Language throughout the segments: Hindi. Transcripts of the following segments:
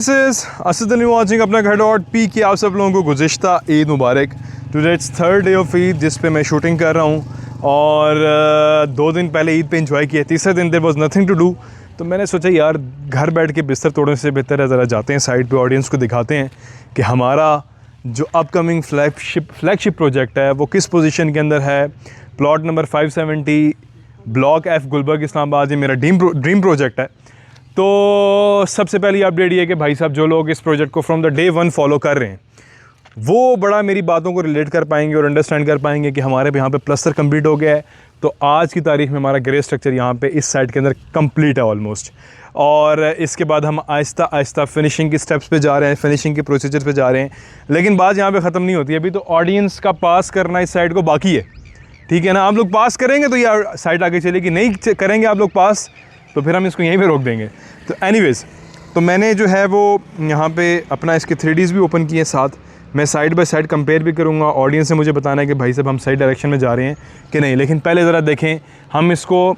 वाचिंग अपना घर डॉट पी की आप सब लोगों को गुज़िश्ता ईद मुबारक। Today it's third day of Eid जिस पे मैं शूटिंग कर रहा हूँ और 2 दिन पहले ईद पे एंजॉय किया। तीसरे दिन there was nothing to do, तो मैंने सोचा यार घर बैठ के बिस्तर तोड़ने से बेहतर है ज़रा जाते हैं साइड पे, ऑडियंस को दिखाते हैं कि हमारा जो अपकमिंग फ्लैगशिप प्रोजेक्ट है वो किस पोजीशन के अंदर है। Plot number 570 block F Gulberg Islamabad, ये मेरा ड्रीम प्रोजेक्ट है। तो सबसे पहली अपडेट ये है कि भाई साहब जो लोग इस प्रोजेक्ट को फ्रॉम द डे 1 फॉलो कर रहे हैं वो बड़ा मेरी बातों को रिलेट कर पाएंगे और अंडरस्टैंड कर पाएंगे कि हमारे यहाँ पे प्लस्तर कंप्लीट हो गया है। तो आज की तारीख में हमारा ग्रे स्ट्रक्चर यहाँ पे इस साइड के अंदर कंप्लीट है ऑलमोस्ट, और इसके बाद हम आहिस्ता आहिस्ता फिनिशिंग के स्टेप्स पे जा रहे हैं, फिनिशिंग के प्रोसीजर पे जा रहे हैं। लेकिन बात यहाँ पे ख़त्म नहीं होती, अभी तो ऑडियंस का पास करना इस साइड को बाकी है, ठीक है ना। आप लोग पास करेंगे तो ये साइड आगे चलेगी, नहीं करेंगे आप लोग पास तो फिर हम इसको यहीं पे रोक देंगे। तो एनीवेज़, तो मैंने जो है वो यहाँ पे अपना इसके 3Ds भी ओपन किए, साथ मैं साइड बाय साइड कंपेयर भी करूँगा। ऑडियंस से मुझे बताना है कि भाई साहब हम सही डायरेक्शन में जा रहे हैं कि नहीं। लेकिन पहले ज़रा देखें, हम इसको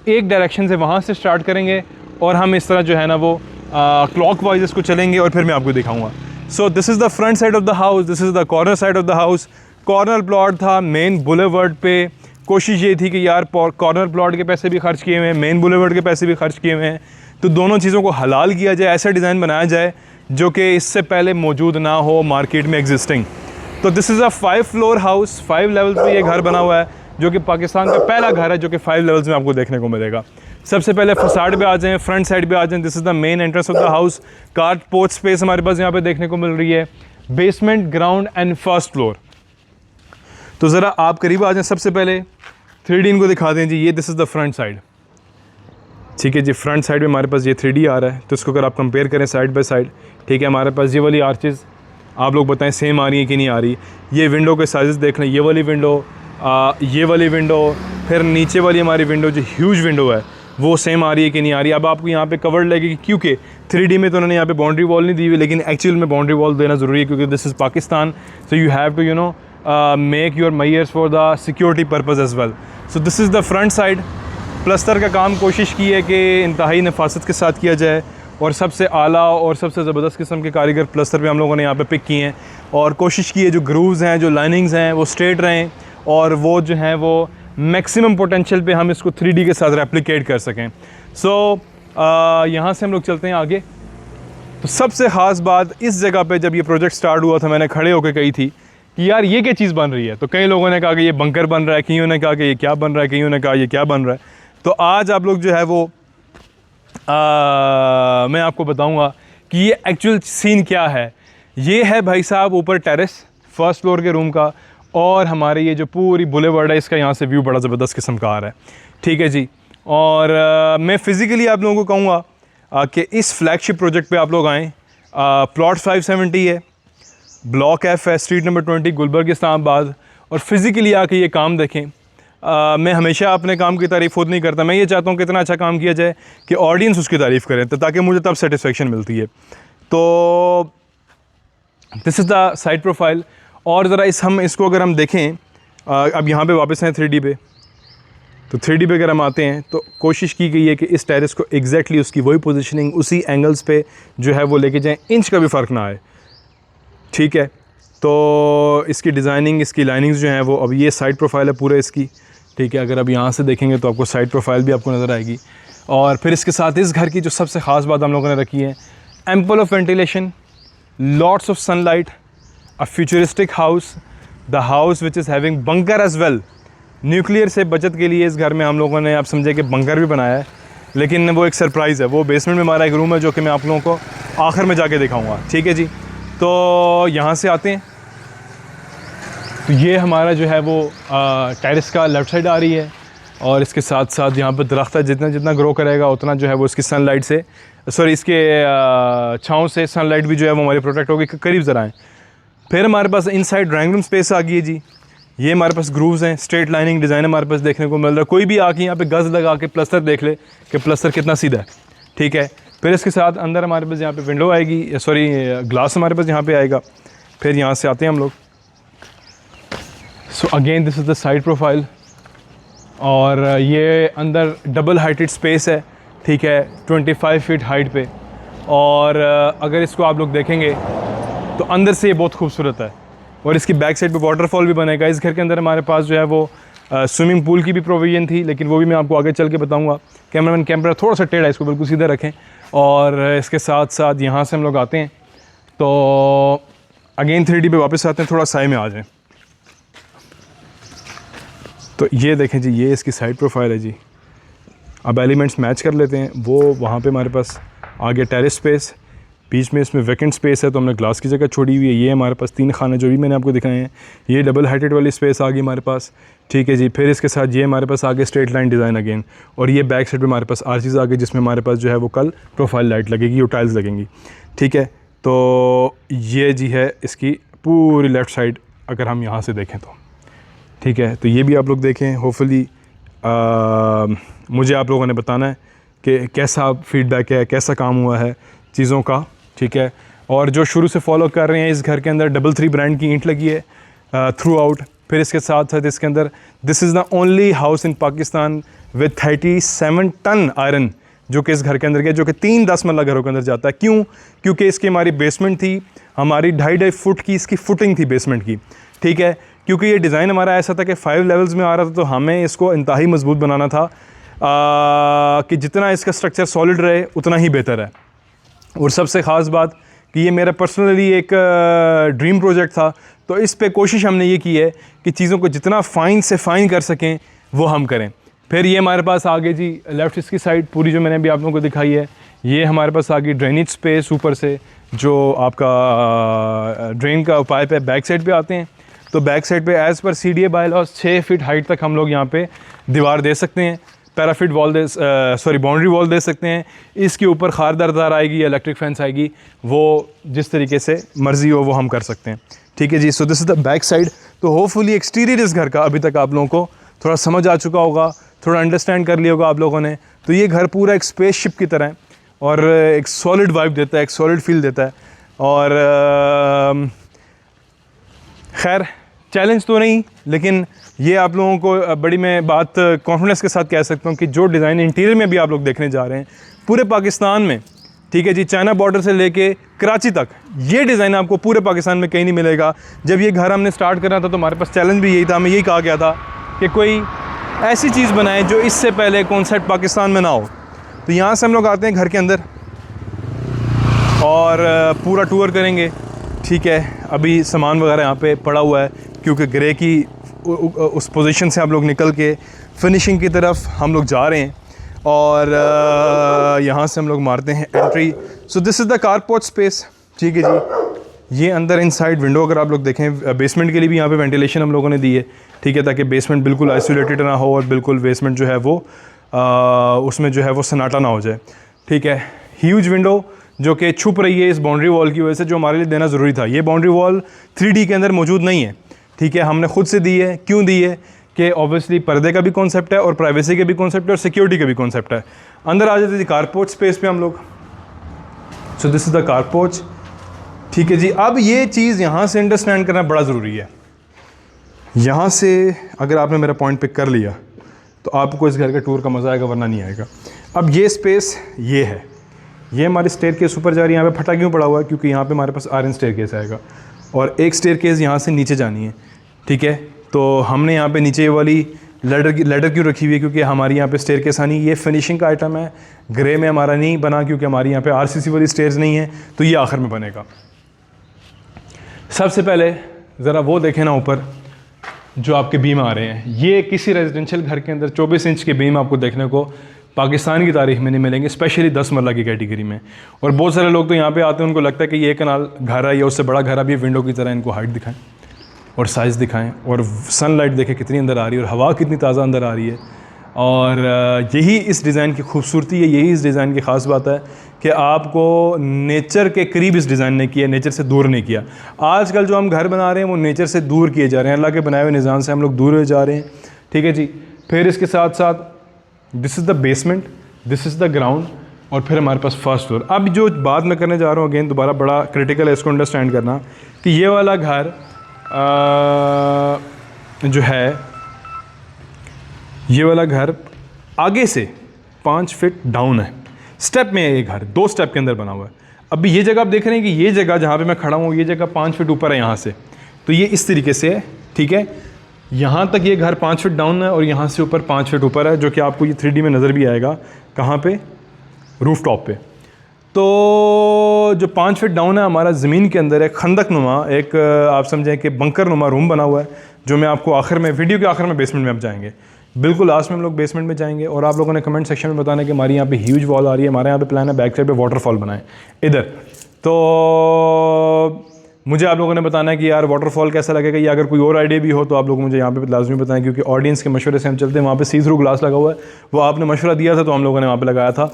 एक डायरेक्शन से वहाँ से स्टार्ट करेंगे और हम इस तरह जो है ना वो क्लॉक वाइज इसको चलेंगे और फिर मैं आपको दिखाऊँगा। सो this is the front side of the house, this is the corner side of the house. Corner plot था मेन बुलेवर्ड पे। कोशिश ये थी कि यार कॉर्नर प्लॉट के पैसे भी खर्च किए हुए हैं, मेन बुलेवर्ड के पैसे भी खर्च किए हुए हैं, तो दोनों चीज़ों को हलाल किया जाए, ऐसा डिज़ाइन बनाया जाए जो कि इससे पहले मौजूद ना हो मार्केट में एग्जिस्टिंग। तो this is a 5 floor house, 5 levels पे ये घर बना हुआ है, जो कि पाकिस्तान का पहला घर है जो कि 5 लेवल्स में आपको देखने को मिलेगा। सबसे पहले फसाड पे आ जाएँ, फ्रंट साइड पे आ जाएँ। This is the main entrance of the house. Car porch space हमारे पास यहाँ पे देखने को मिल रही है। Basement, ground and first floor. तो ज़रा आप करीब आ जाएँ, सबसे पहले 3D इनको दिखा दें जी। ये this is the front side, ठीक है जी। फ्रंट साइड में हमारे पास ये 3D आ रहा है, तो इसको अगर आप कंपेयर करें साइड बाय साइड, ठीक है। हमारे पास ये वाली आर्चेज़ आप लोग बताएं सेम आ रही है कि नहीं आ रही। ये विंडो के साइज़ देख लें, ये वाली विंडो, ये वाली विंडो, फिर नीचे वाली हमारी विंडो जो ह्यूज विंडो है वो सेम आ रही है कि नहीं आ रही। अब आपको यहाँ पे कवर लगेगी क्योंकि 3D में तो उन्होंने यहाँ पे बाउंड्री वॉल नहीं दी हुई, लेकिन एक्चुअल में बाउंड्री वॉल देना ज़रूरी है क्योंकि this is Pakistan, so you have to make your measures for the security purpose as well. So this is the front side. प्लस्तर का काम कोशिश की है कि इंतहाई नफासत के साथ किया जाए और सबसे आला और सबसे ज़बरदस्त किस्म के कारीगर प्लस्तर पे हम लोगों ने यहाँ पे पिक किए हैं और कोशिश की है जो ग्रूव्स हैं, जो लाइनिंग्स हैं वो स्ट्रेट रहें और वो जो हैं वो मैक्सिमम पोटेंशियल पे हम इसको 3D के साथ रेप्लिकेट कर सकें। सो यहाँ से हम लोग चलते हैं आगे। तो सबसे ख़ास बात इस जगह पे जब ये प्रोजेक्ट स्टार्ट हुआ था, मैंने खड़े होकर कही थी कि यार ये क्या चीज़ बन रही है। तो कई लोगों ने कहा कि ये बंकर बन रहा है, कईयों ने कहा कि ये क्या बन रहा है, कईयों ने कहा ये क्या बन रहा है। तो आज आप लोग जो है वो मैं आपको बताऊंगा कि ये एक्चुअल सीन क्या है। ये है भाई साहब ऊपर टेरेस फर्स्ट फ्लोर के रूम का, और हमारे ये जो पूरी बुलेवर्ड है इसका यहाँ से व्यू बड़ा ज़बरदस्त किस्म का आ रहा है, ठीक है जी। और मैं फ़िज़िकली आप लोगों को कहूँगा कि इस फ्लैगशिप प्रोजेक्ट पे आप लोग आएँ। प्लॉट 570 है, ब्लॉक F है, स्ट्रीट नंबर 20 गुलबर्ग इस्लामाबाद, और फ़िज़िकली आके ये काम देखें। मैं हमेशा अपने काम की तारीफ़ खुद नहीं करता, मैं ये चाहता हूँ कि इतना अच्छा काम किया जाए कि ऑडियंस उसकी तारीफ़ करें, तो ताकि मुझे तब सेटिस्फेक्शन मिलती है। तो this is the side profile. और ज़रा हम इसको अगर हम देखें, अब यहाँ पे वापस हैं 3D पे। तो 3D पे अगर हम आते हैं तो कोशिश की गई है कि इस टेरेस को एग्जैक्टली उसकी वही पोजीशनिंग उसी एंगल्स पे जो है वो लेके जाएं, इंच का भी फ़र्क ना आए, ठीक है। तो इसकी डिज़ाइनिंग, इसकी लाइनिंग्स जो हैं वो, अब ये साइड प्रोफाइल है पूरा इसकी, ठीक है। अगर अब यहाँ से देखेंगे तो आपको साइड प्रोफाइल भी आपको नज़र आएगी। और फिर इसके साथ इस घर की जो सबसे ख़ास बात हम लोगों ने रखी है, ample of ventilation, lots of sunlight, a futuristic house, the house which is having bunker as well. Nuclear से बचत के लिए इस घर में हम लोगों ने, आप समझे कि बंकर भी बनाया है, लेकिन वो एक सरप्राइज़ है। वो बेसमेंट में हमारा एक रूम है जो कि मैं आप लोगों को आखिर में जाके दिखाऊँगा, ठीक है जी। तो यहाँ से आते हैं तो ये हमारा जो है वो टेरेस का लेफ़्ट साइड आ रही है, और इसके साथ साथ यहाँ पर दरख्त है, जितना जितना ग्रो करेगा उतना जो है वो इसकी सनलाइट से, सॉरी इसके छाँव से सनलाइट भी जो है वो हमारी प्रोटेक्ट होगी। करीब ज़रा है। फिर हमारे पास इनसाइड ड्राइंग रूम स्पेस आ गई है जी। ये हमारे पास ग्रूव्स हैं, स्ट्रेट लाइनिंग डिज़ाइन हमारे पास देखने को मिल रहा है। कोई भी आके यहाँ पे गज़ लगा के प्लस्तर देख ले कि प्लस्तर कितना सीधा है, ठीक है। फिर इसके साथ अंदर हमारे पास यहाँ पे विंडो आएगी, सॉरी ग्लास हमारे पास यहाँ पे आएगा। फिर यहाँ से आते हैं हम लोग। So again this is the side profile, और ये अंदर डबल हाइटेड स्पेस है, ठीक है, 25 फीट हाइट पे। और अगर इसको आप लोग देखेंगे तो अंदर से ये बहुत खूबसूरत है। और इसकी बैक साइड पे वाटरफॉल भी बनेगा। इस घर के अंदर हमारे पास जो है वो स्विमिंग पूल की भी प्रोविज़न थी, लेकिन वो भी मैं आपको आगे चल के बताऊंगा। कैमरामैन कैमरा थोड़ा सा टेढ़ा है, इसको बिल्कुल सीधा रखें। और इसके साथ साथ यहाँ से हम लोग आते हैं तो अगेन 3D पे वापस आते हैं, थोड़ा साइड में आ जाएं। तो ये देखें जी, ये इसकी साइड प्रोफाइल है जी। अब एलिमेंट्स मैच कर लेते हैं। वो वहाँ पे हमारे पास आगे टेरेस स्पेस, बीच में इसमें वैकेंट स्पेस है तो हमने ग्लास की जगह छोड़ी हुई है। ये हमारे पास 3 खाने जो भी मैंने आपको दिखाए हैं। ये डबल हाइटेड वाली स्पेस आ गई हमारे पास, ठीक है जी। फिर इसके साथ ये हमारे पास आगे स्ट्रेट लाइन डिज़ाइन अगेन, और ये बैक साइड पे हमारे पास आर्चेस आ गई जिसमें हमारे पास जो है वो कल प्रोफाइल लाइट लगेगी और टाइल्स लगेंगी, ठीक है। तो ये जी है इसकी पूरी लेफ़्ट साइड अगर हम यहाँ से देखें तो, ठीक है। तो ये भी आप लोग देखें। होपफुली मुझे आप लोगों ने बताना है कि कैसा फीडबैक है, कैसा काम हुआ है चीज़ों का, ठीक है। और जो शुरू से फॉलो कर रहे हैं, इस घर के अंदर 33 ब्रांड की ईंट लगी है थ्रू आउट। फिर इसके साथ साथ इसके अंदर this is the only house in Pakistan with 37 ton iron जो कि इस घर के अंदर गया, जो कि 3 10 मरला घरों के अंदर जाता है। क्यों? क्योंकि इसकी हमारी बेसमेंट थी, हमारी 2.5 फुट की इसकी फुटिंग थी बेसमेंट की, ठीक है। क्योंकि ये डिज़ाइन हमारा ऐसा था कि 5 लेवल्स में आ रहा था, तो हमें इसको इंतहाई मजबूत बनाना था कि जितना इसका स्ट्रक्चर सॉलिड रहे उतना ही बेहतर है। और सबसे ख़ास बात कि ये मेरा पर्सनली एक ड्रीम प्रोजेक्ट था, तो इस पे कोशिश हमने ये की है कि चीज़ों को जितना फ़ाइन से फ़ाइन कर सकें वो हम करें। फिर ये हमारे पास आगे जी लेफ़्ट इसकी साइड पूरी जो मैंने अभी आप लोगों को दिखाई है, ये हमारे पास आगे ड्रेनेज स्पेस ऊपर से जो आपका ड्रेन का पाइप है बैक साइड पे आते हैं। तो बैक साइड पे as per CDA bylaws 6 feet height तक हम लोग यहाँ पे दीवार दे सकते हैं, पैराफिट वॉल बाउंड्री वॉल दे सकते हैं। इसके ऊपर खारदार तार आएगी, इलेक्ट्रिक फेंस आएगी, वो जिस तरीके से मर्ज़ी हो वो हम कर सकते हैं, ठीक है जी। So this is the back side. तो होपफुली एक्सटीरियर इस घर का अभी तक आप लोगों को थोड़ा समझ आ चुका होगा, थोड़ा अंडरस्टैंड कर लिया होगा आप लोगों ने। तो ये घर पूरा एक स्पेसशिप की तरह है और एक सॉलिड वाइब देता है, एक सॉलिड फील देता है। और खैर चैलेंज तो नहीं, लेकिन ये आप लोगों को बड़ी मैं बात कॉन्फिडेंस के साथ कह सकता हूँ कि जो डिज़ाइन इंटीरियर में भी आप लोग देखने जा रहे हैं पूरे पाकिस्तान में, ठीक है जी, चाइना बॉर्डर से लेके कराची तक, ये डिज़ाइन आपको पूरे पाकिस्तान में कहीं नहीं मिलेगा। जब ये घर हमने स्टार्ट करना था तो हमारे पास चैलेंज भी यही था, हमें यही कहा गया था कि कोई ऐसी चीज़ बनाए जो इससे पहले कॉन्सेप्ट पाकिस्तान में ना हो। तो यहाँ से हम लोग आते हैं घर के अंदर और पूरा टूर करेंगे, ठीक है। अभी सामान वगैरह यहाँ पे पड़ा हुआ है क्योंकि ग्रे की उस पोजीशन से हम लोग निकल के फिनिशिंग की तरफ हम लोग जा रहे हैं। और यहाँ से हम लोग मारते हैं entry. So this is the corporate space, ठीक है जी। ये अंदर इनसाइड विंडो अगर आप लोग देखें, बेसमेंट के लिए भी यहाँ पे वेंटिलेशन हम लोगों ने दी है, ठीक है, ताकि बेसमेंट बिल्कुल आइसोलेटेड ना हो और बिल्कुल बेसमेंट जो है वो उसमें जो है वो सन्नाटा ना हो जाए, ठीक है। ह्यूज विंडो जो कि छुप रही है इस बाउंड्री वॉल की वजह से, जो हमारे लिए देना ज़रूरी था। ये बाउंड्री वॉल 3D के अंदर मौजूद नहीं है, ठीक है, हमने खुद से दी है। क्यों दी है? कि ऑब्वियसली पर्दे का भी कॉन्सेप्ट है और प्राइवेसी का भी कॉन्सेप्ट है और सिक्योरिटी का भी कॉन्सेप्ट है। अंदर आ जाते थे कारपोर्ट स्पेस पे हम लोग। सो दिस इज़ द कारपोर्च, ठीक है जी। अब ये चीज़ यहाँ से अंडरस्टैंड करना बड़ा ज़रूरी है। यहाँ से अगर आपने मेरा पॉइंट पिक कर लिया तो आपको इस घर के टूर का मज़ा आएगा, वरना नहीं आएगा। अब ये स्पेस ये है, ये हमारी स्टेयरकेस ऊपर जा रही है। यहाँ पे फटा क्यों पड़ा हुआ है? क्योंकि यहाँ पे हमारे पास आयरन स्टेयरकेस आएगा और एक स्टेयरकेस यहाँ से नीचे जानी है, ठीक है। तो हमने यहाँ पे नीचे वाली लैडर क्यों रखी हुई है? क्योंकि हमारी यहाँ पे स्टेयरकेस आनी, ये फिनिशिंग का आइटम है, ग्रे में हमारा नहीं बना क्योंकि हमारी यहाँ पे RCC वाली स्टेयर्स नहीं है, तो ये आखिर में बनेगा। सबसे पहले ज़रा वो देखें ना ऊपर जो आपके बीम आ रहे हैं, ये किसी रेजिडेंशियल घर के अंदर 24 इंच के बीम आपको देखने को पाकिस्तान की तारीख में नहीं मिलेंगे, स्पेशली 10 मरला की कैटेगरी में। और बहुत सारे लोग तो यहाँ पे आते हैं, उनको लगता है कि ये कनाल घर है या उससे बड़ा घर है। अब ये विंडो की तरह इनको हाइट दिखाएं और साइज़ दिखाएं और सनलाइट देखें कितनी अंदर आ रही है और हवा कितनी ताज़ा अंदर आ रही है। और यही इस डिज़ाइन की खूबसूरती है, यही इस डिज़ाइन की ख़ास बात है कि आपको नेचर के करीब इस डिज़ाइन ने किया, नेचर से दूर नहीं किया। आजकल जो हम घर बना रहे हैं वो नेचर से दूर किए जा रहे हैं, अल्लाह के बनाए हुए निज़ाम से हम लोग दूर हो जा रहे हैं, ठीक है जी। फिर इसके साथ साथ this is the basement, this is the ground और फिर हमारे पास फर्स्ट फ्लोर। अब जो बात मैं करने जा रहा हूँ अगेन दोबारा बड़ा क्रिटिकल है इसको अंडरस्टैंड करना कि ये वाला घर जो है, ये वाला घर आगे से 5 फीट डाउन है, स्टेप में है ये घर, 2 स्टेप के अंदर बना हुआ है। अभी ये जगह आप देख रहे हैं कि ये जगह जहाँ पे मैं खड़ा हूँ, ये जगह 5 फीट ऊपर है यहाँ से, तो ये इस तरीके से है, ठीक है। यहाँ तक ये घर 5 फीट डाउन है और यहाँ से ऊपर 5 फीट ऊपर है, जो कि आपको ये 3D में नज़र भी आएगा। कहाँ पे? रूफ टॉप पे। तो जो 5 फीट डाउन है हमारा, ज़मीन के अंदर एक खंदक नुमा, एक आप समझें कि बंकर नुमा रूम बना हुआ है, जो मैं आपको आखिर में, वीडियो के आखिर में बेसमेंट में आप जाएंगे, बिल्कुल लास्ट में हम लोग बेसमेंट में जाएंगे। और आप लोगों ने कमेंट सेक्शन में बताना कि हमारी यहाँ पे ह्यूज वॉल आ रही है, हमारे यहाँ पे प्लान है बैक साइड पे वाटरफॉल बनाएं इधर। तो मुझे आप लोगों ने बताना है कि यार वाटरफॉल कैसा लगेगा, या अगर कोई और आइडिया भी हो तो आप लोग मुझे यहाँ पे लाजमी बताएं, क्योंकि ऑडियंस के मशवरे से हम चलते हैं। वहाँ पे सी थ्रू ग्लास लगा हुआ है, वो आपने मशवरा दिया था तो हम लोगों ने वहाँ पे लगाया था।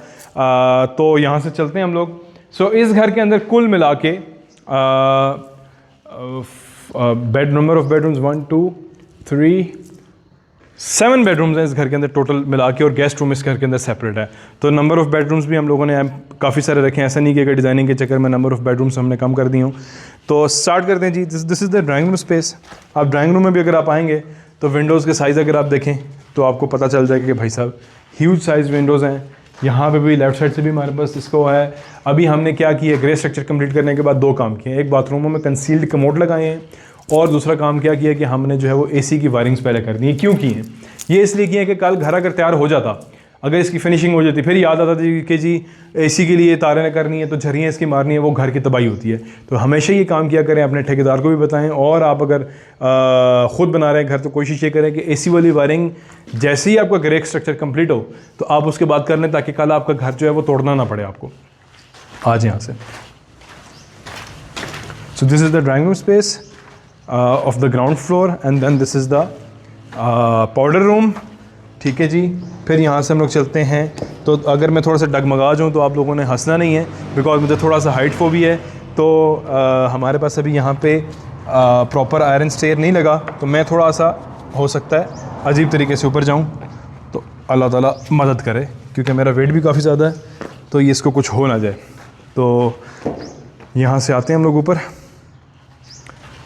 तो यहाँ से चलते हैं हम लोग। सो इस घर के अंदर कुल मिला के bed, number of bedrooms 1 2 3 7 bedrooms हैं इस घर के अंदर टोटल मिला के, और गेस्ट रूम इस घर के अंदर सेपरेट है। तो नंबर ऑफ बेडरूम्स भी हम लोगों ने काफ़ी सारे रखे हैं, ऐसा नहीं कि अगर डिज़ाइनिंग के चक्कर में नंबर ऑफ बेडरूम्स हमने कम कर दिए हूँ। तो स्टार्ट करते हैं जी। This is the drawing room space. आप ड्राइंग रूम में भी अगर आप आएंगे तो विंडोज़ के साइज़ अगर आप देखें तो आपको पता चल जाएगा कि भाई साहब ह्यूज साइज़ विंडोज़ हैं। यहाँ पे भी लेफ्ट साइड से भी हमारे पास इसको है। अभी हमने क्या किया, ग्रे स्ट्रक्चर कंप्लीट करने के बाद 2 काम किए। एक, बाथरूमों में कंसील्ड कमोड लगाए हैं, और दूसरा काम क्या किया कि हमने जो है वो एसी की वायरिंग्स पहले कर दी है। क्यों की हैं ये? इसलिए किए कि कल घर अगर तैयार हो जाता, अगर इसकी फिनिशिंग हो जाती, फिर याद आता था कि जी एसी के लिए तारें करनी है तो झरियाँ इसकी मारनी है, वो घर की तबाही होती है। तो हमेशा ये काम किया करें, अपने ठेकेदार को भी बताएं, और आप अगर ख़ुद बना रहे हैं घर तो कोशिश ये करें कि एसी वाली वायरिंग जैसे ही आपका ग्रे स्ट्रक्चर कंप्लीट हो तो आप उसके बाद कर लें, ताकि कल आपका घर जो है वो तोड़ना ना पड़े आपको। आज यहाँ से so this is the drawing room space of the ground floor, and then this is the powder room, ठीक है जी। फिर यहाँ से हम लोग चलते हैं। तो अगर मैं थोड़ा सा डगमगा जाऊँ तो आप लोगों ने हंसना नहीं है, बिकॉज मुझे थोड़ा सा हाइट फोबिया है। तो हमारे पास अभी यहाँ पे प्रॉपर आयरन स्टेयर नहीं लगा, तो मैं थोड़ा सा हो सकता है अजीब तरीके से ऊपर जाऊँ, तो अल्लाह ताला मदद करे, क्योंकि मेरा वेट भी काफ़ी ज़्यादा है, तो ये इसको कुछ हो ना जाए। तो यहाँ से आते हैं हम लोग ऊपर।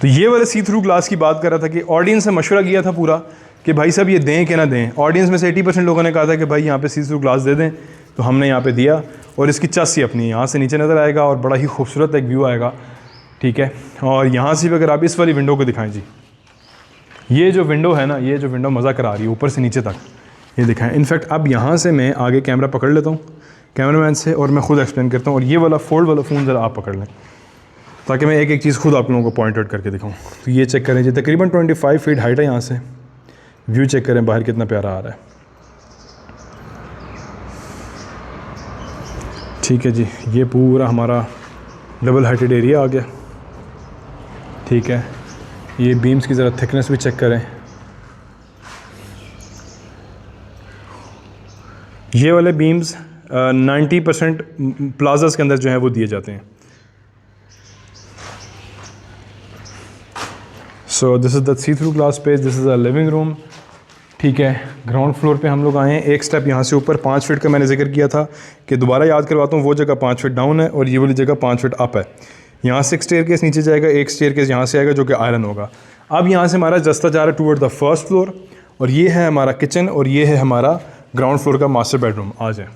तो ये वाले सी थ्रू ग्लास की बात कर रहा था कि ऑडियंस से मशवरा किया था पूरा कि भाई साहब ये दें कि ना दें। ऑडियंस में से 80% लोगों ने कहा था कि भाई यहाँ पे सी थ्रू ग्लास दे दें, तो हमने यहाँ पे दिया। और इसकी चस ही अपनी यहाँ से नीचे नज़र आएगा और बड़ा ही खूबसूरत एक व्यू आएगा, ठीक है। और यहाँ से भी अगर आप इस वाली विंडो को दिखाएं जी, ये जो विंडो है ना, ये जो विंडो मज़ा करा रही है ऊपर से नीचे तक, ये दिखाएँ। इनफैक्ट अब यहाँ से मैं आगे कैमरा पकड़ लेता हूँ कैमरामैन से, और मैं खुद एक्सप्लेन करता हूँ। और ये वाला फोल्ड वाला फ़ोन ज़रा आप पकड़ लें, ताकि मैं एक एक चीज़ खुद आप लोगों को पॉइंट आउट करके दिखाऊँ। तो ये चेक करें जी, तकरीबन 25 फीट हाइट है यहाँ से। व्यू चेक करें बाहर कितना प्यारा आ रहा है, ठीक है जी। ये पूरा हमारा डबल हाइटेड एरिया आ गया, ठीक है। ये बीम्स की ज़रा थिकनेस भी चेक करें। ये वाले बीम्स 90% प्लाजास के अंदर जो है वो दिए जाते हैं। So this is the see through glass space, this is a living room, ठीक है। ग्राउंड फ्लोर पे हम लोग आए हैं। एक स्टेप यहाँ से ऊपर 5 फीट का मैंने जिक्र किया था कि दोबारा याद करवाता हूँ, वो जगह 5 फीट डाउन है और ये वाली जगह 5 फीट अप है। यहाँ से एक स्टेयरकेस नीचे जाएगा, एक स्टेयरकेस यहाँ से आएगा जो कि आयरन होगा। अब यहाँ से हमारा रास्ता जा रहा है टूवर्ड द फर्स्ट फ्लोर, और ये है हमारा किचन, और ये है हमारा ग्राउंड फ्लोर का मास्टर बेडरूम। आ जाए।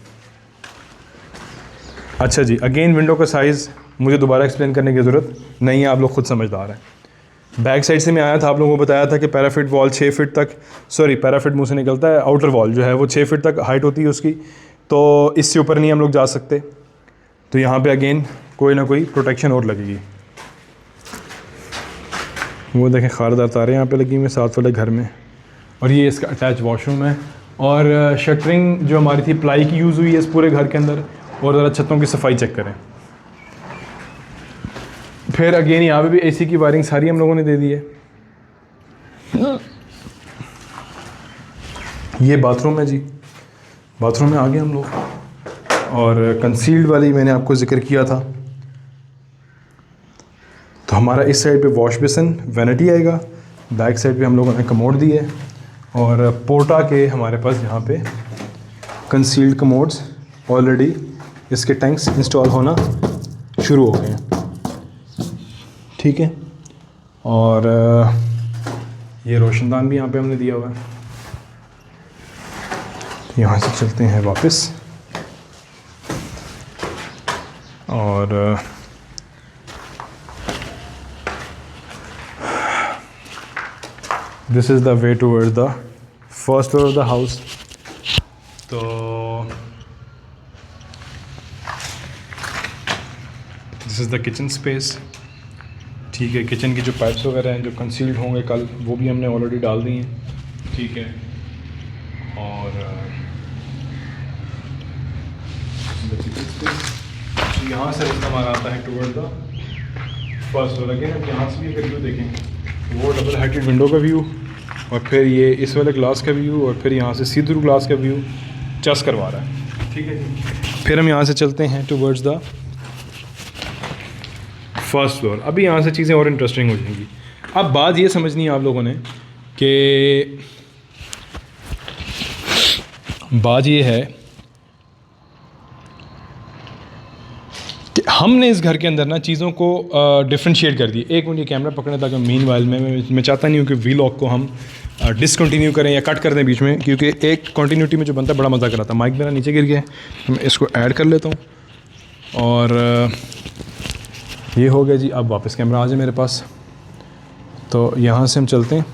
अच्छा जी, अगेन विंडो का साइज़ मुझे दोबारा एक्सप्लेन करने की ज़रूरत नहीं है, आप लोग खुद समझदार हैं। बैक साइड से मैं आया था, आप लोगों को बताया था कि पैराफिट वॉल 6 फीट तक, सॉरी पैराफिट मुँह से निकलता है, आउटर वॉल जो है वो 6 फीट तक हाइट होती है उसकी, तो इससे ऊपर नहीं हम लोग जा सकते। तो यहाँ पे अगेन कोई ना कोई प्रोटेक्शन और लगेगी। वो देखें खारदार तारे यहाँ पे लगी हुई हैं साथ वाले घर में, और ये इसका अटैच वॉशरूम है। और शटरिंग जो हमारी थी प्लाई की यूज़ हुई है इस पूरे घर के अंदर। और ज़रा छतों की सफाई चेक करें। फिर अगेन यहाँ पे भी एसी की वायरिंग सारी हम लोगों ने दे दी है। ये बाथरूम है जी, बाथरूम में आ गए हम लोग, और कंसील्ड वाली मैंने आपको जिक्र किया था। तो हमारा इस साइड पे वॉश बेसिन वैनिटी आएगा, बैक साइड पे हम लोगों ने कमोड दी है, और पोर्टा के हमारे पास यहाँ पे कंसील्ड कमोड्स ऑलरेडी इसके टैंक्स इंस्टॉल होना शुरू हो गए हैं, ठीक है। और ये रोशनदान भी यहाँ पे हमने दिया हुआ है। यहाँ से चलते हैं वापस। और this is the way towards the first floor of the house. तो this is the kitchen space. ठीक है, किचन की जो पाइप्स वगैरह हैं जो कंसील्ड होंगे कल, वो भी हमने ऑलरेडी डाल दी हैं। ठीक है, और यहाँ से रास्ता हमारा आता है toward the first floor. Again अब यहाँ से भी अगर व्यू देखें, वो डबल हाइटेड विंडो का व्यू, और फिर ये इस वाले ग्लास का व्यू, और फिर यहाँ से सी थ्रू ग्लास का व्यू चस करवा रहा है। ठीक है जी, फिर हम यहाँ से चलते हैं टूवर्ड्स द फर्स्ट फ्लोर। अभी यहाँ से चीज़ें और इंटरेस्टिंग हो जाएंगी। अब बात ये समझनी है आप लोगों ने कि बात ये है कि हमने इस घर के अंदर ना चीज़ों को डिफ्रेंशिएट कर दी। एक मिनट कैमरा पकड़ने ताकि मीन वाइल में मैं चाहता नहीं हूँ कि व्लॉग को हम डिसकंटिन्यू करें या कट कर दें बीच में, क्योंकि एक कंटिन्यूटी में जो बनता है बड़ा मज़ा कराता है। माइक मेरा नीचे गिर गया है, मैं इसको ऐड कर लेता हूँ। और ये हो गया जी। अब वापस कैमरा आ जाए मेरे पास, तो यहाँ से हम चलते हैं।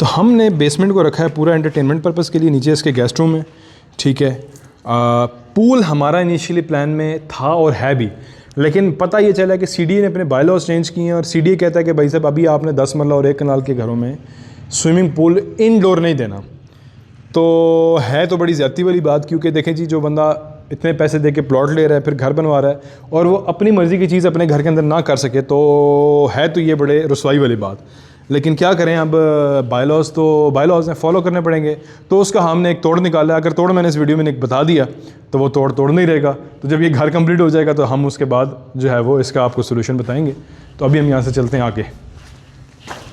तो हमने बेसमेंट को रखा है पूरा एंटरटेनमेंट पर्पज़ के लिए, नीचे इसके गेस्ट रूम है। ठीक है, पूल हमारा इनिशियली प्लान में था और है भी, लेकिन पता ये चला कि सीडीए ने अपने बायलॉज चेंज किए हैं, और सीडीए कहता है कि भाई साहब अभी आपने 10 मरला और 1 कनाल के घरों में स्विमिंग पूल इनडोर नहीं देना। तो है तो बड़ी ज़्यादती वाली बात, क्योंकि देखें जी, जो बंदा इतने पैसे दे के प्लॉट ले रहा है, फिर घर बनवा रहा है, और वो अपनी मर्ज़ी की चीज़ अपने घर के अंदर ना कर सके, तो है तो ये बड़े रसवाई वाली बात। लेकिन क्या करें, अब बायलॉज हैं, फॉलो करने पड़ेंगे। तो उसका हमने एक तोड़ निकाला। अगर तोड़ मैंने इस वीडियो में बता दिया तो वो तोड़ नहीं रहेगा। तो जब ये घर कंप्लीट हो जाएगा तो हम उसके बाद जो है वो इसका आपको सोल्यूशन बताएंगे। तो अभी हम यहाँ से चलते हैं, आगे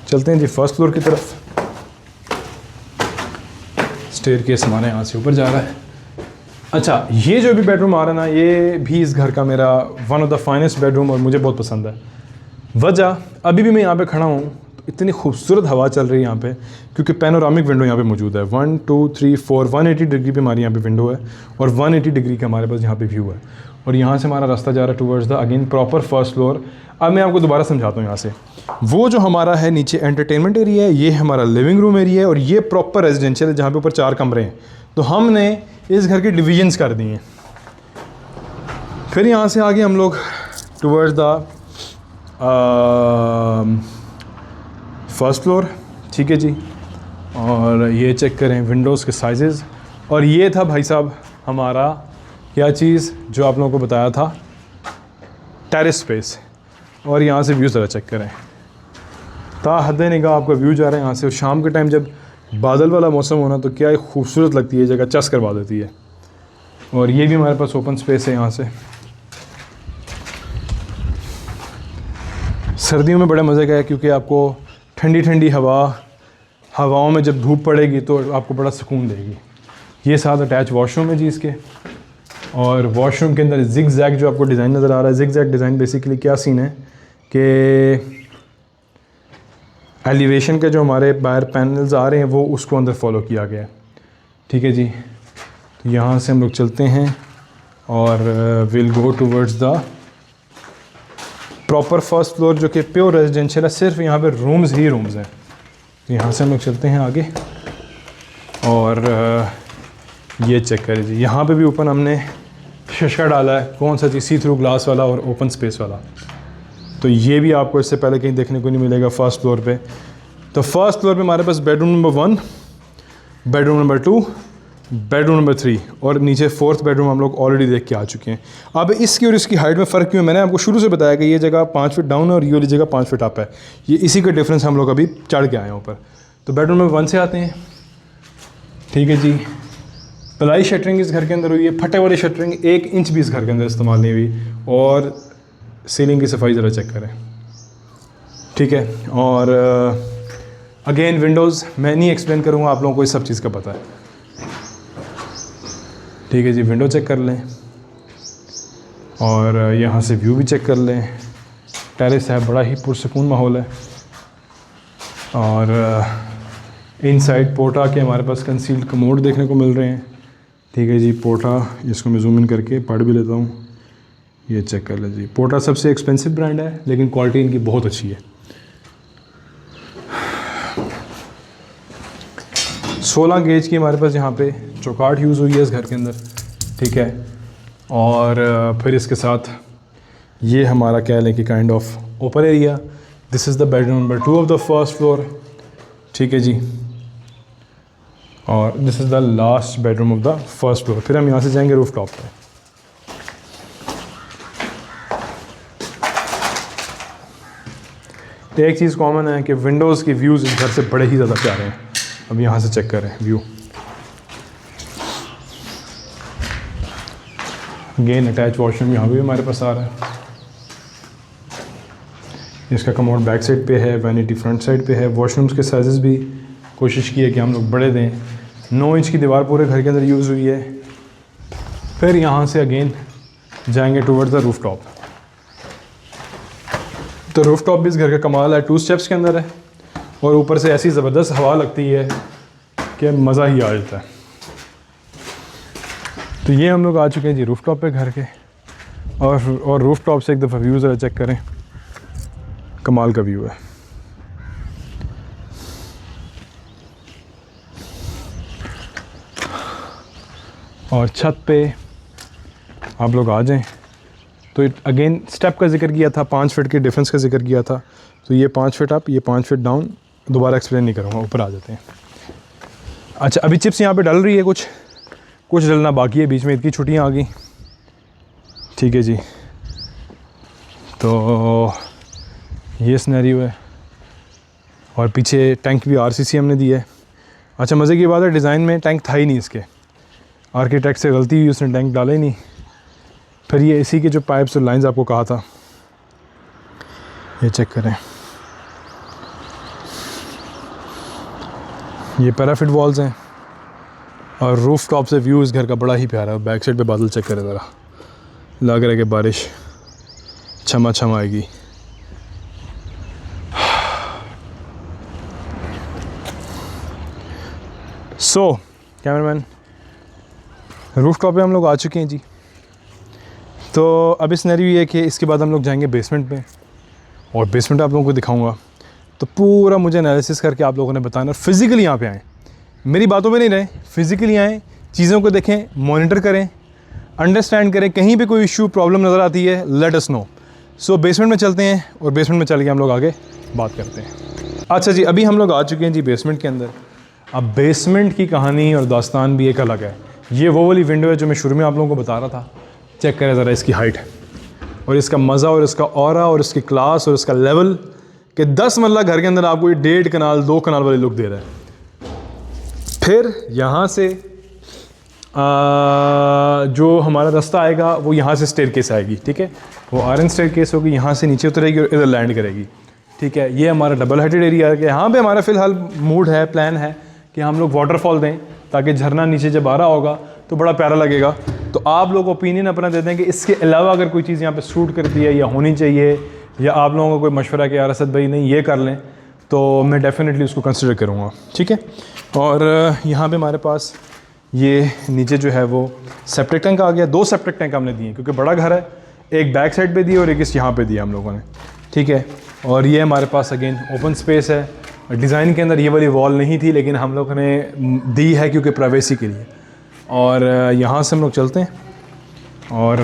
चलते हैं जी फर्स्ट फ्लोर की तरफ। स्टेयरकेस हमारे यहाँ से ऊपर जा रहा है। अच्छा, ये जो भी बेडरूम आ रहा है ना, ये भी इस घर का मेरा one of the finest bedroom और मुझे बहुत पसंद है। वजह, अभी भी मैं यहाँ पे खड़ा हूँ तो इतनी खूबसूरत हवा चल रही है यहाँ पे, क्योंकि पैनोरामिक विंडो यहाँ पे मौजूद है। 1 2 3 4 180 डिग्री पे हमारी यहाँ पे विंडो है, और 180 डिग्री का हमारे पास यहाँ पे व्यू है। और यहाँ से हमारा रास्ता जा रहा है towards the again proper first floor. अब मैं आपको दोबारा समझाता हूँ। यहाँ से वो जो हमारा है नीचे एंटरटेनमेंट एरिया है, ये हमारा लिविंग रूम एरिया है, और ये प्रॉपर रेजिडेंशियल है जहाँ पे ऊपर 4 कमरे हैं। तो हमने इस घर के डिविजन्स कर दिए हैं। फिर यहाँ से आगे हम लोग टूवर्ड्स द फर्स्ट फ्लोर। ठीक है जी, और ये चेक करें विंडोज़ के साइजेज़। और ये था भाई साहब हमारा क्या चीज़ जो आप लोगों को बताया था, टेरेस स्पेस। और यहाँ से व्यू ज़रा चेक करें, हद निगाह आपका व्यू जा रहा है यहाँ से। और शाम के टाइम जब बादल वाला मौसम होना तो क्या खूबसूरत लगती है, जगह चस करवा देती है। और ये भी हमारे पास ओपन स्पेस है यहाँ से। सर्दियों में बड़ा मज़े का है, क्योंकि आपको ठंडी ठंडी हवाओं में जब धूप पड़ेगी तो आपको बड़ा सुकून देगी। ये साथ अटैच वॉशरूम है जी इसके। और वॉशरूम के अंदर जिग जैग जो आपको डिज़ाइन नज़र आ रहा है, जिग जैग डिज़ाइन बेसिकली क्या सीन है कि एलिवेशन के जो हमारे बाहर पैनल्स आ रहे हैं वो उसको अंदर फॉलो किया गया है। ठीक है जी, तो यहाँ से हम लोग चलते हैं और will go towards the proper first floor, जो कि प्योर रेजिडेंशियल है। सिर्फ यहाँ पे रूम्स ही रूम्स हैं। तो यहाँ से हम लोग चलते हैं आगे, और ये चेक करें जी, यहाँ पे भी ओपन हमने शीशा डाला है। कौन सा जी, सी थ्रू ग्लास वाला और ओपन स्पेस वाला। तो ये भी आपको इससे पहले कहीं देखने को नहीं मिलेगा फर्स्ट फ्लोर पे। तो फर्स्ट फ्लोर पे हमारे पास bedroom number 1, bedroom number 2, bedroom number 3, और नीचे 4th बेडरूम हम लोग ऑलरेडी देख के आ चुके हैं। अब इसकी और इसकी हाइट में फ़र्क क्यों है, मैंने आपको शुरू से बताया कि ये जगह 5 फीट डाउन है और ये वाली जगह 5 फीट अप है। ये इसी का डिफरेंस हम लोग अभी चढ़ के आए हैं ऊपर। तो बेडरूम नंबर 1 से आते हैं। ठीक है जी, प्लाई शटरिंग इस घर के अंदर हुई है। फटे वाली शटरिंग 1 इंच भी इस घर के अंदर इस्तेमाल नहीं हुई। और सीलिंग की सफाई ज़रा चेक करें। ठीक है, और अगेन विंडोज़ मैं नहीं एक्सप्लेन करूँगा, आप लोगों को इस सब चीज़ का पता है। ठीक है जी, विंडो चेक कर लें, और यहाँ से व्यू भी चेक कर लें। टेरेस है, बड़ा ही पुरसकून माहौल है। और इनसाइड पोर्टा के हमारे पास कंसील्ड कमोड देखने को मिल रहे हैं। ठीक है जी, पोर्टा, इसको मैं जूम इन करके पढ़ भी लेता हूँ। ये चेक कर लीजिए, पोर्टा सबसे एक्सपेंसिव ब्रांड है लेकिन क्वालिटी इनकी बहुत अच्छी है। 16 गेज की हमारे पास यहाँ पे चौकाट यूज़ हुई है इस घर के अंदर, ठीक है। और फिर इसके साथ ये हमारा कह लें कि kind of open area. This is the bedroom number 2 of the first floor, ठीक है जी। और this is the last bedroom of the first floor. फिर हम यहाँ से जाएंगे रूफ टॉप पे। एक चीज़ कॉमन है कि विंडोज़ के व्यूज़ इस घर से बड़े ही ज़्यादा प्यारे हैं। अब यहाँ से चेक करें व्यू, अगेन अटैच वॉशरूम यहाँ भी हमारे पास आ रहा है। इसका कमोड बैक साइड पे है, वैनिटी फ्रंट साइड पे है। वॉशरूम्स के साइजेस भी कोशिश की है कि हम लोग बड़े दें। 9 इंच की दीवार पूरे घर के अंदर यूज़ हुई है। फिर यहाँ से अगेन जाएंगे टूवर्ड्स द रूफ टॉप। तो रूफ टॉप भी इस घर का कमाल है, 2 स्टेप्स के अंदर है और ऊपर से ऐसी ज़बरदस्त हवा लगती है कि मज़ा ही आ जाता है। तो ये हम लोग आ चुके हैं जी रूफ टॉप पे घर के। और रूफ टॉप से एक दफ़ा व्यू ज़रा चेक करें, कमाल का व्यू है। और छत पे आप लोग आ जाएं तो अगेन स्टेप का जिक्र किया था, 5 फीट के डिफरेंस का जिक्र किया था। तो ये 5 फीट अप, ये 5 फीट डाउन, दोबारा एक्सप्लेन नहीं करूँगा, ऊपर आ जाते हैं। अच्छा, अभी चिप्स यहाँ पे डल रही है, कुछ डलना बाकी है, बीच में इतनी छुट्टियाँ आ गई, ठीक है जी। तो ये सिनेरियो है और पीछे टैंक भी आरसीसी हमने दिया है। अच्छा, मज़े की बात है डिज़ाइन में टैंक था ही नहीं, इसके आर्किटेक्ट से गलती हुई, उसने टैंक डाला ही नहीं। फिर ये एसी के जो पाइप्स और लाइंस आपको कहा था, ये चेक करें, ये पैराफिट वॉल्स हैं। और रूफ टॉप से व्यू इस घर का बड़ा ही प्यारा है। बैक साइड पे बादल चेक करें ज़रा, लग रहा है कि बारिश छमा छमा आएगी। सो कैमरामैन, रूफ टॉप पे हम लोग आ चुके हैं जी। तो अब इस सिनेरियो ये है कि इसके बाद हम लोग जाएंगे बेसमेंट में और बेसमेंट आप लोगों को दिखाऊंगा। तो पूरा मुझे एनालिसिस करके आप लोगों ने बताना, फिज़िकली यहाँ पे आएँ, मेरी बातों में नहीं रहे, फिज़िकली आएँ, चीज़ों को देखें, मॉनिटर करें, अंडरस्टैंड करें। कहीं पे कोई इशू प्रॉब्लम नज़र आती है, लेट अस नो। सो बेसमेंट में चलते हैं और बेसमेंट में चल के हम लोग आगे बात करते हैं। अच्छा जी, अभी हम लोग आ चुके हैं जी बेसमेंट के अंदर। अब बेसमेंट की कहानी और दास्तान भी एक अलग है। ये वो वाली विंडो है जो मैं शुरू में आप लोगों को बता रहा था। चेक करें ज़रा इसकी हाइट और इसका मज़ा और इसका ऑरा और इसकी क्लास और इसका लेवल कि 10 मरला घर के अंदर आपको ये 1.5 कनाल 2 कनाल वाली लुक दे रहा है। फिर यहाँ से जो हमारा रास्ता आएगा वो यहाँ से स्टेयरकेस आएगी, ठीक है। वो आयरन स्टेयरकेस होगी, यहाँ से नीचे उतरेगी और इधर लैंड करेगी, ठीक है। ये हमारा डबल हाइटेड एरिया है। यहाँ पे हमारा फ़िलहाल मूड है, प्लान है कि हम लोग वाटरफॉल दें ताकि झरना नीचे जब आ रहा होगा तो बड़ा प्यारा लगेगा। तो आप लोग ओपिनियन अपना देते हैं कि इसके अलावा अगर कोई चीज़ यहाँ पे सूट करती है या होनी चाहिए, या आप लोगों का कोई मशवरा कि यार असद भाई नहीं ये कर लें, तो मैं डेफिनेटली उसको कंसिडर करूँगा, ठीक है। और यहाँ पे हमारे पास ये नीचे जो है वो सेप्टिक टैंक आ गया। 2 सेप्टिक टैंक हमने दिए क्योंकि बड़ा घर है, एक बैक साइड पे दिए और एक इस यहाँ पे दिया हम लोगों ने, ठीक है। और ये हमारे पास अगेन ओपन स्पेस है। डिज़ाइन के अंदर ये वाली वॉल नहीं थी लेकिन हम लोगों ने दी है क्योंकि प्राइवेसी के लिए। और यहाँ से हम लोग चलते हैं और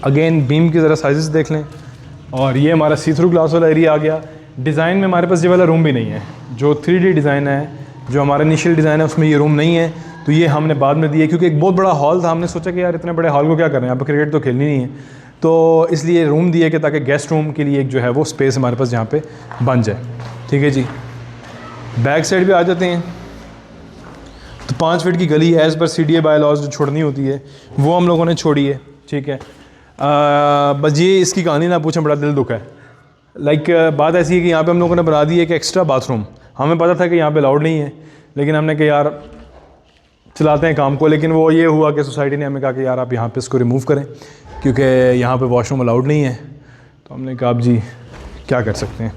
अगेन बीम की ज़रा साइज़ देख लें। और ये हमारा सी थ्रू ग्लास वाला एरिया आ गया। डिज़ाइन में हमारे पास ये वाला रूम भी नहीं है, जो 3D डिज़ाइन है, जो हमारा इनिशियल डिज़ाइन है उसमें ये रूम नहीं है। तो ये हमने बाद में दिए क्योंकि एक बहुत बड़ा हॉल था। हमने सोचा कि यार इतने बड़े हॉल को क्या करना है, यहाँ पर क्रिकेट तो खेलनी नहीं है, तो इसलिए रूम दिए कि ताकि गेस्ट रूम के लिए एक जो है वो स्पेस हमारे पास यहाँ पे बन जाए, ठीक है जी। बैक साइड भी आ जाते हैं तो 5 फीट की गली एज़ पर CDA बायलॉज जो छोड़नी होती है वो हम लोगों ने छोड़ी है, ठीक है। बस ये इसकी कहानी ना पूछें, बड़ा दिल दुख है। बात ऐसी है कि यहाँ पे हम लोगों ने बना दी है कि एक्स्ट्रा बाथरूम। हमें पता था कि यहाँ पे अलाउड नहीं है लेकिन हमने कहा यार चलाते हैं काम को। लेकिन वो ये हुआ कि सोसाइटी ने हमें कहा कि यार आप यहाँ पे इसको रिमूव करें क्योंकि यहाँ पे वॉशरूम अलाउड नहीं है। तो हमने कहा आप जी क्या कर सकते हैं।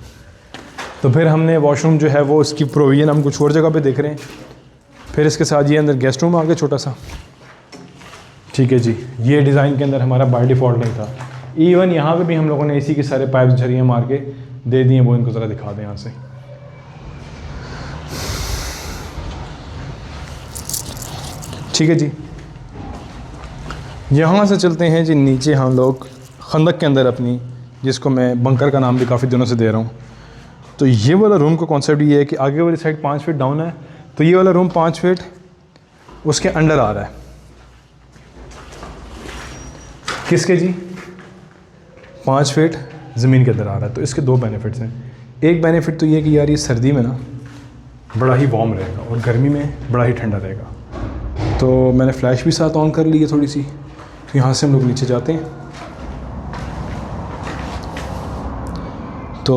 तो फिर हमने वॉशरूम जो है वो इसकी प्रोविज़न हम कुछ और जगह पे देख रहे हैं। फिर इसके साथ ये अंदर गेस्ट रूम आ गया छोटा सा, ठीक है जी, ये डिज़ाइन के अंदर हमारा बाय डिफ़ॉल्ट नहीं था। इवन यहाँ पे भी हम लोगों ने इसी के सारे पाइप झरियाँ मार के दे दिए, वो इनको ज़रा दिखा दें यहाँ से। ठीक है जी, यहाँ से चलते हैं जी नीचे हम लोग खंदक के अंदर अपनी, जिसको मैं बंकर का नाम भी काफ़ी दिनों से दे रहा हूँ। तो ये वाला रूम का कॉन्सेप्ट ये है कि आगे वाली साइड 5 फीट डाउन है, तो ये वाला रूम 5 फीट उसके अंडर आ रहा है। किसके जी? 5 फीट ज़मीन के अंदर आ रहा है। तो इसके दो बेनिफिट्स हैं। एक बेनिफिट तो ये कि यार ये सर्दी में ना बड़ा ही वार्म रहेगा और गर्मी में बड़ा ही ठंडा रहेगा। तो मैंने फ्लैश भी साथ ऑन कर ली है थोड़ी सी। तो यहाँ से हम लोग नीचे जाते हैं तो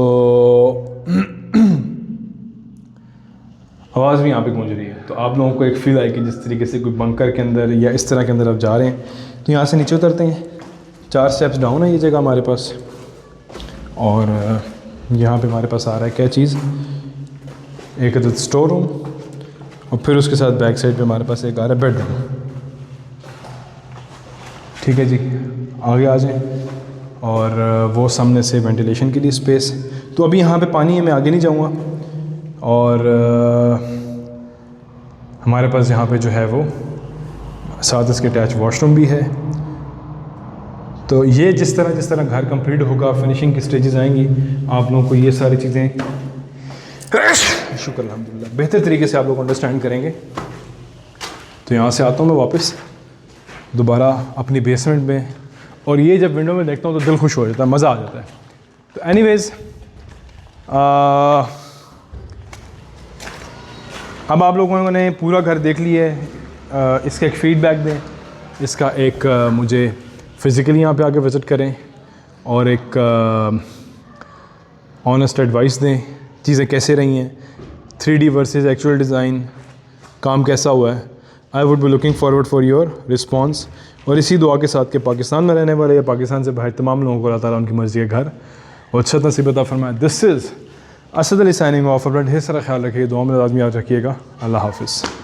आवाज़ भी यहाँ पे गूंज रही है, तो आप लोगों को एक फील आएगी जिस तरीके से कोई बंकर के अंदर या इस तरह के अंदर आप जा रहे हैं। तो यहाँ से नीचे उतरते हैं, 4 स्टेप्स डाउन है ये जगह हमारे पास, और यहाँ पे हमारे पास आ रहा है क्या चीज़, एक अदद स्टोर रूम, और फिर उसके साथ बैक साइड पे हमारे पास एक आ रहा है बेडरूम। ठीक है जी, आगे आ जाएं, और वो सामने से वेंटिलेशन के लिए स्पेस। तो अभी यहाँ पे पानी है, मैं आगे नहीं जाऊँगा। और हमारे पास यहाँ पे जो है वो साथ इसके अटैच वॉशरूम भी है। तो ये जिस तरह घर कंप्लीट होगा, फिनिशिंग की स्टेजेस आएंगी, आप लोगों को ये सारी चीज़ें शुक्र अल्हम्दुलिल्लाह बेहतर तरीके से आप लोग अंडरस्टैंड करेंगे। तो यहाँ से आता हूँ मैं वापस दोबारा अपनी बेसमेंट में, और ये जब विंडो में देखता हूँ तो दिल खुश हो जाता है, मज़ा आ जाता है। तो एनीवेज़ अब आप लोगों ने पूरा घर देख लिया है। इसका एक फ़ीडबैक दें, इसका एक मुझे फ़िज़िकली यहाँ पे आके विज़िट करें, और एक ऑनेस्ट एडवाइस दें, चीज़ें कैसे रही हैं, 3D वर्सेस एक्चुअल डिज़ाइन, काम कैसा हुआ है। I would be looking forward for your response. और इसी दुआ के साथ कि पाकिस्तान में रहने वाले या पाकिस्तान से बाहर तमाम लोगों को अल्लाह ताला उनकी मर्ज़ी के घर और अच्छा नसीब अता फरमाए। This is Asad Ali signing off. अपना ढेर सारा ख्याल रखिए, दुआ में लाज़मी याद रखिएगा। अल्लाह हाफ़िज़।